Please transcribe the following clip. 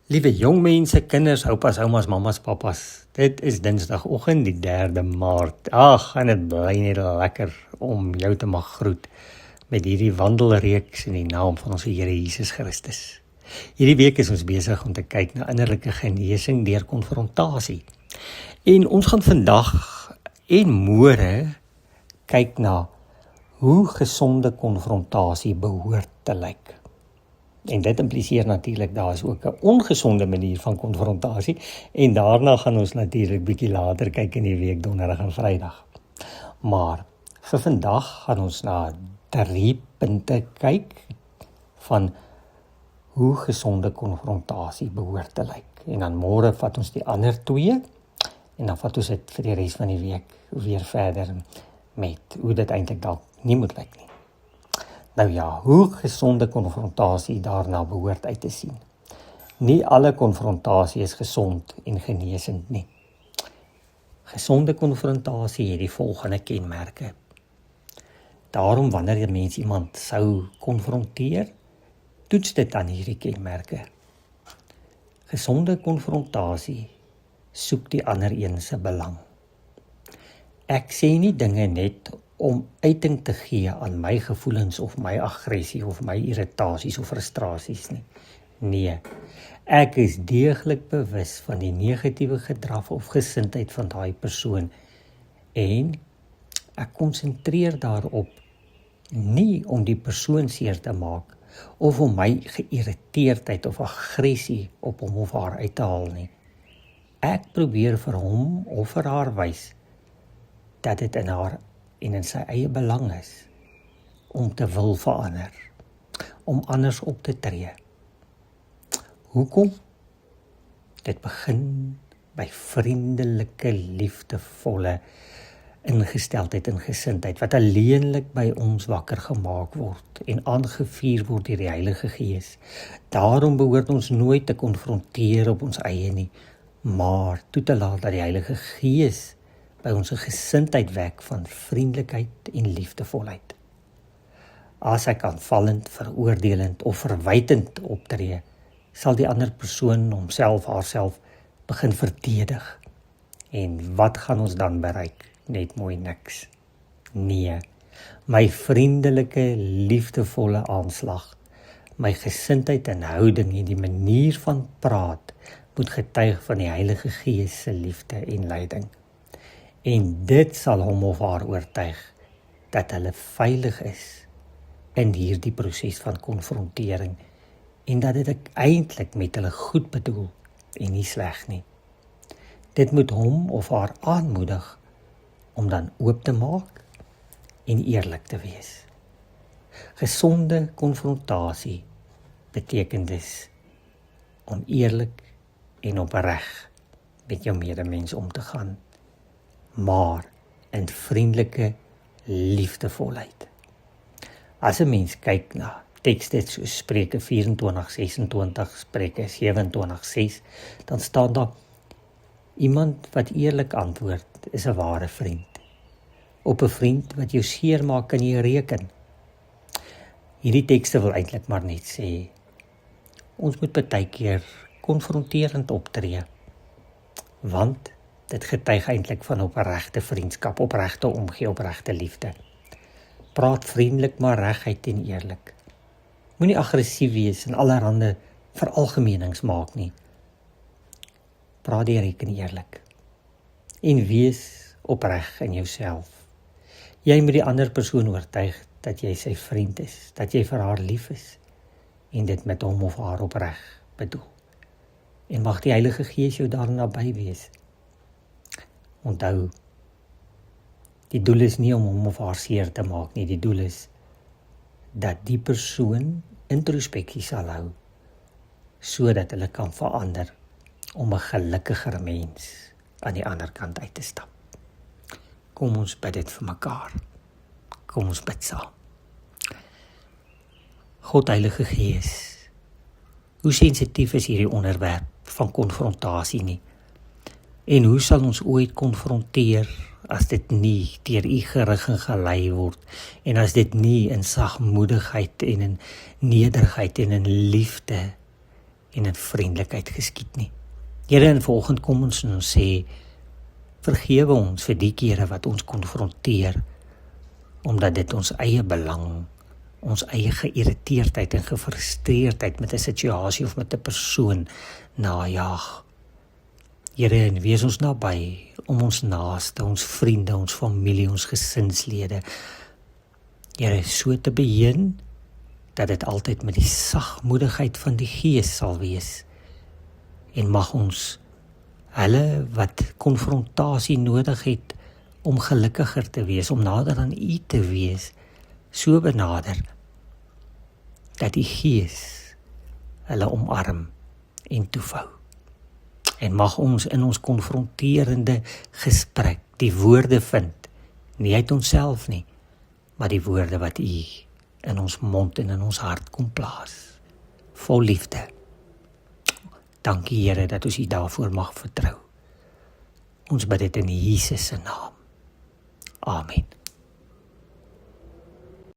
Liewe jong mense, kinders, oupas, oumas, mamas, papas. Dit is Dinsdagoggend, die 3 Maart. En dit bly net lekker om jou te mag groet met hierdie wandelreeks in die naam van ons Here Jesus Christus. Hierdie week is ons besig om te kyk na innerlike genesing deur konfrontasie. En ons gaan vandag en môre kyk na hoe gesonde konfrontasie behoort te lyk. En dit impliseer natuurlik, daar is ook 'n ongesonde manier van konfrontasie en daarna gaan ons natuurlik bietjie later kyk in die week, donderdag en vrydag. Maar vir vandag gaan ons na 3 punte kyk van hoe gesonde konfrontasie behoort te lyk. En dan môre vat ons die ander 2 en dan vat ons dit vir die res van die week weer verder met hoe dit eintlik dalk nie moet lyk nie. Nou ja, hoe gesonde konfrontasie daarna behoort uit te sien. Nie alle konfrontasie is gesond en genesend nie. Gesonde konfrontasie het die volgende kenmerke. Daarom wanneer 'n mens iemand sou konfronteer, toets dit aan hierdie kenmerke. Gesonde konfrontasie soek die ander een se belang. Ek sê nie dinge net om uiting te gee aan my gevoelens of my aggressie of my irritasies of frustrasies nie. Nee, ek is deeglik bewus van die negatiewe gedrag of gesindheid van daai persoon en ek konsentreer daarop nie om die persoon seer te maak of om my geïrriteerdheid of aggressie op hom of haar uit te haal nie. Ek probeer vir hom of vir haar wys dat dit in haar en in sy eie belang is om te wil verander, om anders op te tree. Hoekom? Dit begin by vriendelike, liefdevolle ingesteldheid en gesindheid wat alleenlik by ons wakker gemaak word en aangevuur word deur die Heilige Gees. Daarom behoort ons nooit te konfronteer op ons eie nie, maar toe te laat dat die Heilige Gees by ons 'n gesindheid wek van vriendelikheid en liefdevolheid. As ek aanvallend, veroordelend of verwytend optree, sal die ander persoon homself, haarself begin verdedig. En wat gaan ons dan bereik? Net mooi niks. Nee, my vriendelike, liefdevolle aanslag, my gesindheid en houding en die manier van praat moet getuig van die Heilige Gees se liefde en leiding. En dit sal hom of haar oortuig dat hulle veilig is in hierdie proses van konfrontering en dat dit eintlik met hulle goed bedoel en nie sleg nie. Dit moet hom of haar aanmoedig om dan oop te maak en eerlik te wees. Gesonde konfrontasie beteken dus om eerlik en opreg met jou medemens om te gaan, maar in vriendelike liefdevolheid. As 'n mens kyk na tekste soos Spreuke 24:26, Spreuke 27:6, dan staan daar: iemand wat eerlik antwoord is 'n ware vriend. Op 'n vriend wat jou seer maak kan jy reken. Hierdie tekste wil eintlik maar net sê, ons moet baie keer konfronterend optree, want dit getuig eintlik van opregte vriendskap, opregte omgee, opregte liefde. Praat vriendelik maar reguit en eerlik. Moenie aggressief wees en allerhande veralgemenings maak nie. Praat direk en eerlik. En wees opreg in jouself. Jy moet die ander persoon oortuig dat jy sy vriend is, dat jy vir haar lief is en dit met hom of haar opreg bedoel. En mag die Heilige Gees jou daar naby wees. Onthou, die doel is nie om hom of haar seer te maak nie, die doel is dat die persoon introspeksie sal hou, sodat hulle kan verander om 'n gelukkiger mens aan die ander kant uit te stap. Kom ons bid dit vir mekaar. Kom ons bid saam. God, Heilige Gees, hoe sensitief is hierdie onderwerp van konfrontasie nie? En hoe sal ons ooit konfronteer as dit nie deur U gerig en gelei word en as dit nie in sagmoedigheid en in nederigheid en in liefde en in vriendelikheid geskied nie. Here, in vanoggend kom ons en ons sê, vergewe ons vir die kere wat ons konfronteer, omdat dit ons eie belang, ons eie geïrriteerdheid en gefrustreerdheid met 'n situasie of met 'n persoon najaag. Here, en wees ons naby om ons naaste, ons vriende, ons familie, ons gesinslede, Here, so te beheen, dat dit altyd met die sagmoedigheid van die Gees sal wees. En mag ons hulle wat konfrontasie nodig het om gelukkiger te wees, om nader aan U te wees, so benader, dat die Gees hulle omarm en toevou. En mag ons in ons konfronterende gesprek die woorde vind, nie uit onsself nie, maar die woorde wat U in ons mond en in ons hart kom plaas, vol liefde. Dankie Here dat ons U daarvoor mag vertrou. Ons bid dit in Jesus se naam. Amen.